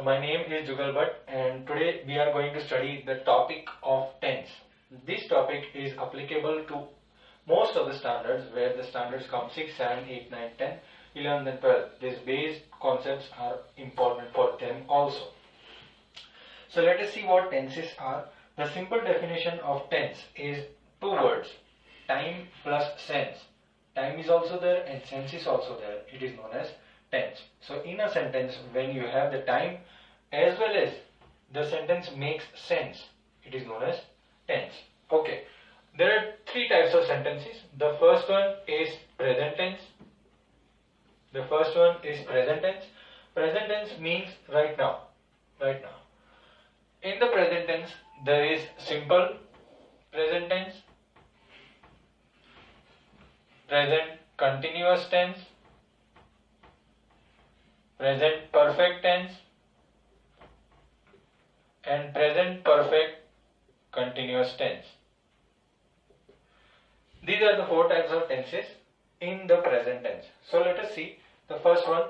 My name is Jugal Bhatt and today we are going to study the topic of tense. This topic is applicable to most of the standards where the standards come 6, 7, 8, 9, 10, 11 and 12. These base concepts are important for them also. So let us see what tenses are. The simple definition of tense is two words, time plus sense. Time is also there and sense is also there. It is known as tense. So in a sentence, when you have the time as well as the sentence makes sense, it is known as tense. Okay, there are three types of sentences. The first one is present tense. Present tense means right now. In the present tense, there is simple present tense, present continuous tense, present perfect tense, and present perfect continuous tense. These are the four types of tenses in the present tense. So let us see the first one,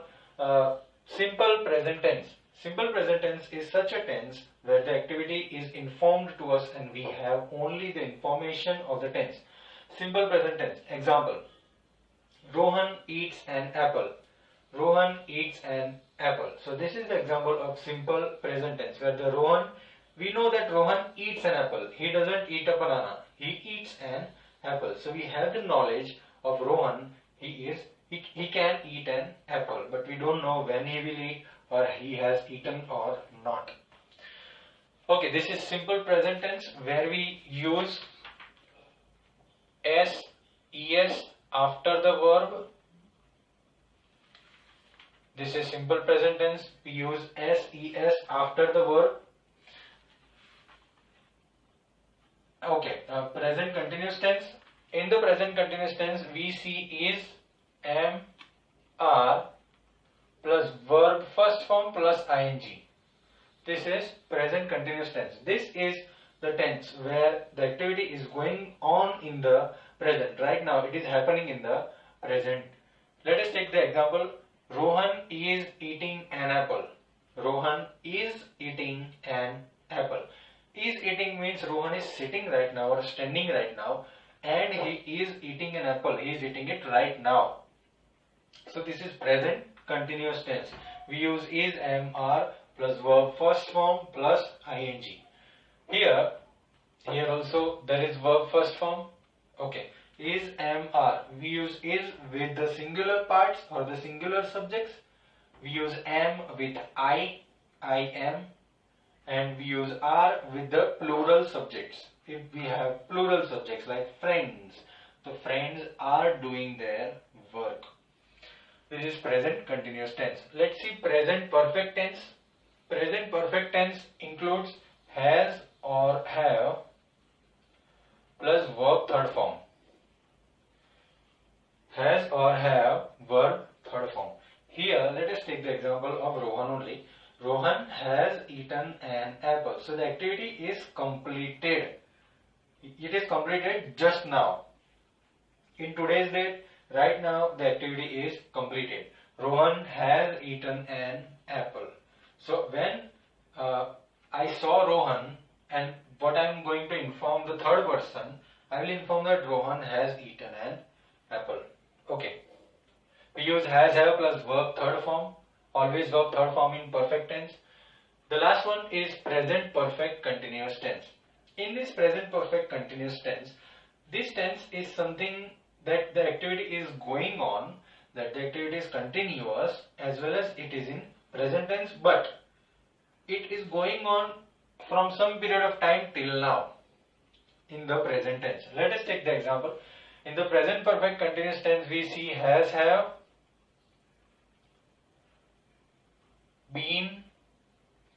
simple present tense. Simple present tense is such a tense where the activity is informed to us and we have only the information of the tense. Simple present tense. Example, Rohan eats an apple. Rohan eats an apple. So this is the example of simple present tense where the Rohan, we know that Rohan eats an apple. He doesn't eat a banana. He eats an apple. So we have the knowledge of Rohan. He can eat an apple, but we don't know when he will eat or he has eaten or not. Okay, this is simple present tense where we use S, ES after the verb. This is simple present tense. We use S, ES after the verb. Okay, present continuous tense. In the present continuous tense, we see is, am, are plus verb first form plus ing. This is present continuous tense. This is the tense where the activity is going on in the present. Right now it is happening in the present. Let us take the example. Rohan is eating an apple. Rohan is eating an apple. Is eating means Rohan is sitting right now or standing right now and he is eating an apple. He is eating it right now. So this is present continuous tense. We use is, am, are plus verb first form plus ing. Here also there is verb first form. Okay, is, am, are. We use is with the singular parts or the singular subjects. We use am with I am, and we use are with the plural subjects. If we have plural subjects like friends, the friends are doing their work. This is present continuous tense. Let's see present perfect tense. Present perfect tense includes has or have plus verb third form. Has or have verb third form. Here let us take the example of Rohan only. Rohan has eaten an apple. So the activity is completed. It is completed just now. In today's date, right now the activity is completed. Rohan has eaten an apple. So when I saw Rohan and what I am going to inform the third person, I will inform that Rohan has eaten an apple. Okay. We use has, have plus verb third form. Always verb third form in perfect tense. The last one is present perfect continuous tense. In this present perfect continuous tense, this tense is something that the activity is going on, that the activity is continuous as well as it is in present tense, but it is going on from some period of time till now in the present tense. Let us take the example. In the present perfect continuous tense, we see has, have, been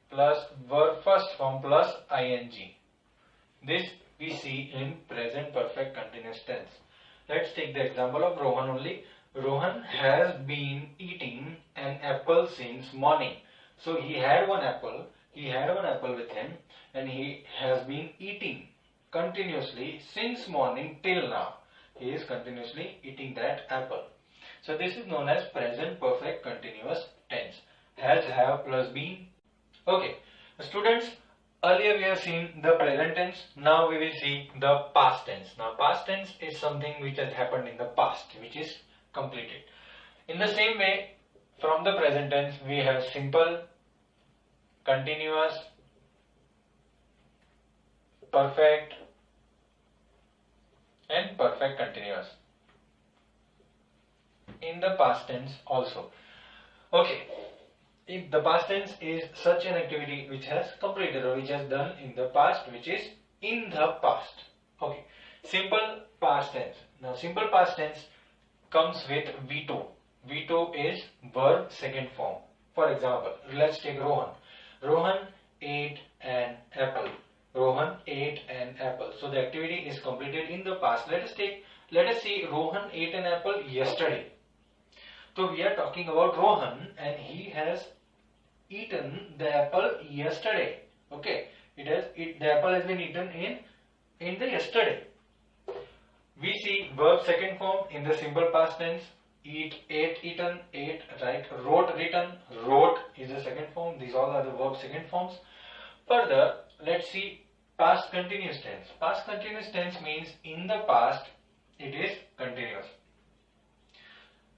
plus verb first form plus ing. This we see in present perfect continuous tense. Let's take the example of Rohan only. Rohan has been eating an apple since morning. So he had one apple with him and he has been eating continuously since morning till now. He is continuously eating that apple. So this is known as present perfect continuous tense. Has, have plus been Okay, students, earlier we have seen the present tense. Now we will see the past tense. Now past tense is something which has happened in the past, which is completed. In the same way, from the present tense we have simple, continuous, perfect and perfect continuous. In the past tense also. Okay, if the past tense is such an activity which has completed or which has done in the past, which is in the past. Okay, simple past tense. Now simple past tense comes with V2. V2 is verb second form. For example, let's take Rohan. Rohan ate an apple. Rohan ate an apple. So the activity is completed in the past. Let us see Rohan ate an apple yesterday. So we are talking about Rohan and he has eaten the apple yesterday. Okay, the apple has been eaten in the yesterday. We see verb second form in the simple past tense. Eat, ate, eaten, ate, right? Wrote, written, wrote is the second form. These all are the verb second forms. Further, let's see past continuous tense. Past continuous tense means in the past it is continuous.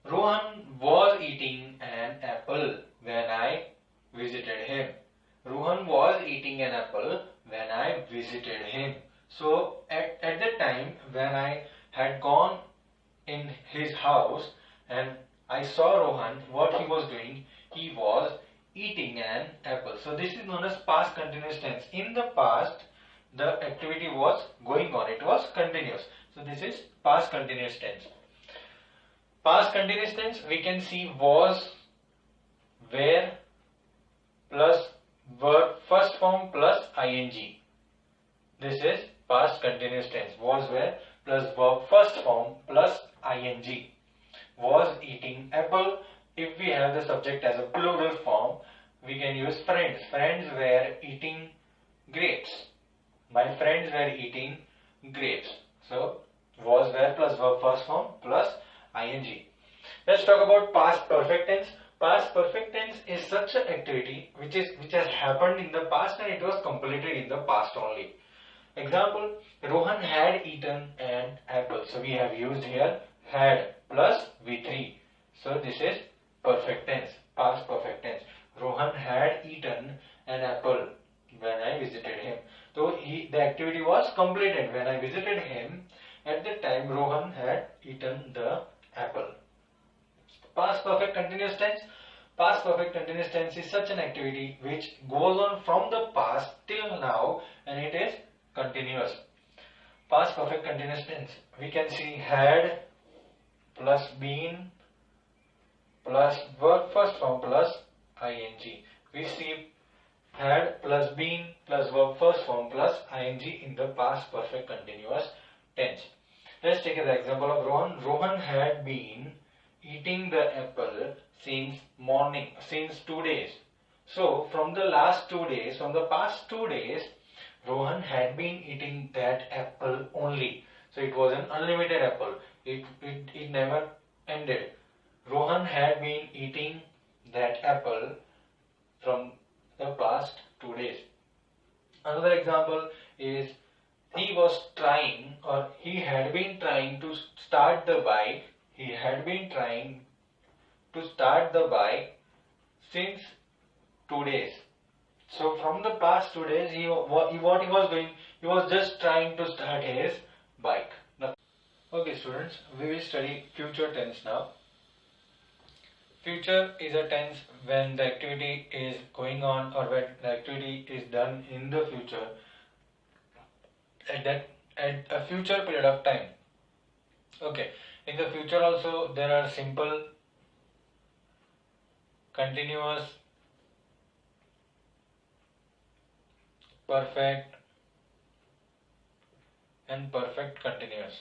Rohan was eating an apple when I visited him. Rohan was eating an apple when I visited him. So at that time when I had gone in his house and I saw Rohan, what he was doing, he was eating an apple. So this is known as past continuous tense. In the past, the activity was going on, it was continuous. So this is past continuous tense. Past continuous tense, we can see was, were plus verb first form plus ing. This is past continuous tense. Was, were plus verb first form plus ing. Was eating apple. If we have the subject as a plural form, we can use friends. Friends were eating grapes. My friends were eating grapes. So was, were plus verb first form plus ing. Let's talk about past perfect tense. Past perfect tense is such an activity which has happened in the past and it was completed in the past only. Example, Rohan had eaten an apple. So we have used here had plus V3. So this is perfect tense, past perfect tense. Rohan had eaten an apple when I visited him. So the activity was completed when I visited him. At that time Rohan had eaten the apple. Past perfect continuous tense. Past perfect continuous tense is such an activity which goes on from the past till now and it is continuous. Past perfect continuous tense. We can see had plus been plus verb first form plus ing. We see had plus been plus verb first form plus ing in the past perfect continuous tense. Let's take an example of Rohan. Rohan had been eating the apple since morning, since 2 days. So from the last 2 days, from the past 2 days, Rohan had been eating that apple only. So it was an unlimited apple. It never ended. Rohan had been eating that apple from the past 2 days. Another example is he was trying or he had been trying to start the bike. He had been trying to start the bike since 2 days. So from the past 2 days, what he was doing, he was just trying to start his bike. Okay students, we will study future tense now. Future is a tense when the activity is going on or when the activity is done in the future at a future period of time. Okay, in the future also there are simple, continuous, perfect and perfect continuous.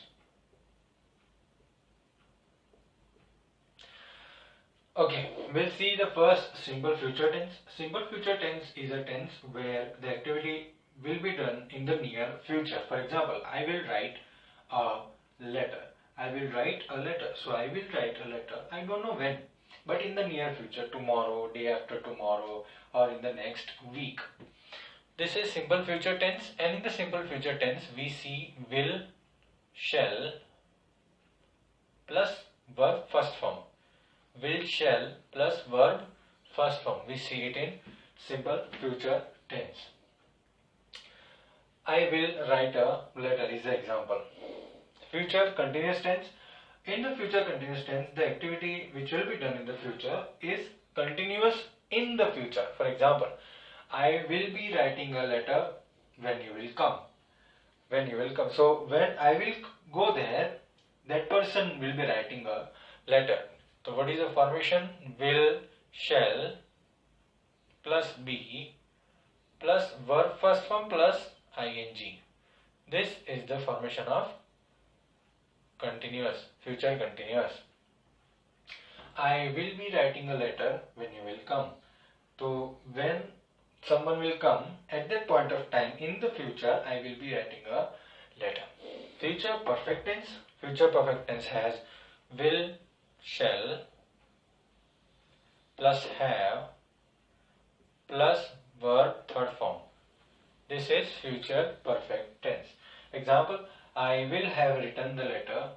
Okay, we'll see the first simple future tense. Simple future tense is a tense where the activity will be done in the near future. For example, I will write a letter. I will write a letter. So I will write a letter. I don't know when, but in the near future, tomorrow, day after tomorrow, or in the next week. This is simple future tense, and in the simple future tense we see will, shall plus verb first form. Will, shall plus verb first form. We see it in simple future tense. I will write a letter is the example. Future continuous tense. In the future continuous tense, the activity which will be done in the future is continuous in the future. For example, I will be writing a letter when you will come. When you will come. So when I will go there, that person will be writing a letter. So what is the formation? Will, shall plus be plus verb first form plus ing. This is the formation of continuous, future continuous. I will be writing a letter when you will come. So when someone will come, at that point of time in the future, I will be writing a letter. Future perfect tense. Future perfect tense has will, shall plus have plus verb third form. This is future perfect tense. Example, I will have written the letter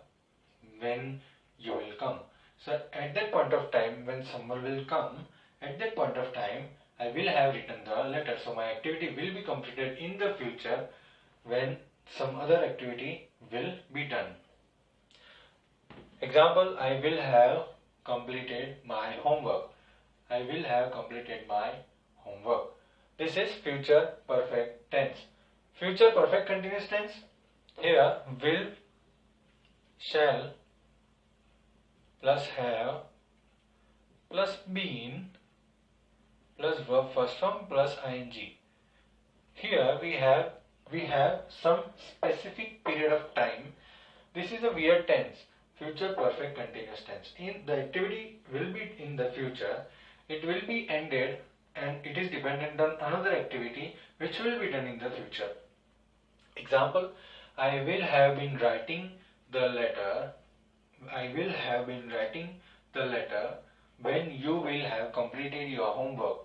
when you will come. So at that point of time when someone will come, at that point of time I will have written the letter. So my activity will be completed in the future when some other activity will be done. Example, I will have completed my homework. I will have completed my homework. This is future perfect tense. Future perfect continuous tense. Here will, shall plus have plus been plus verb first form plus ing. Here we have some specific period of time. This is a weird tense. Future perfect continuous tense. In the activity will be in the future. It will be ended and it is dependent on another activity which will be done in the future. Example, I will have been writing the letter. I will have been writing the letter when you will have completed your homework.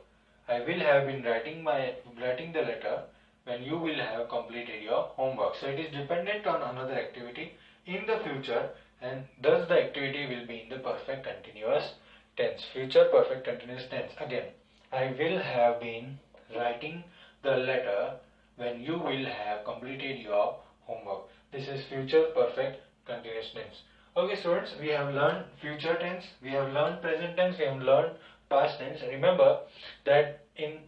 I will have been writing the letter when you will have completed your homework. So it is dependent on another activity in the future, and thus the activity will be in the perfect continuous tense. Future perfect continuous tense. Again, I will have been writing the letter when you will have completed your homework. This is future perfect continuous tense. Okay students, we have learned future tense, we have learned present tense, we have learned past tense. Remember that in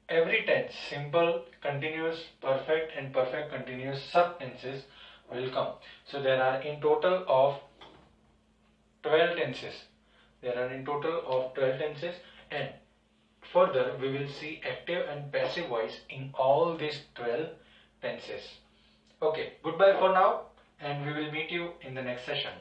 every tense, simple, continuous, perfect and perfect continuous sub-tenses will come. So there are in total of 12 tenses. There are in total of 12 tenses, and further we will see active and passive voice in all these 12 tenses. Okay, goodbye for now, and we will meet you in the next session.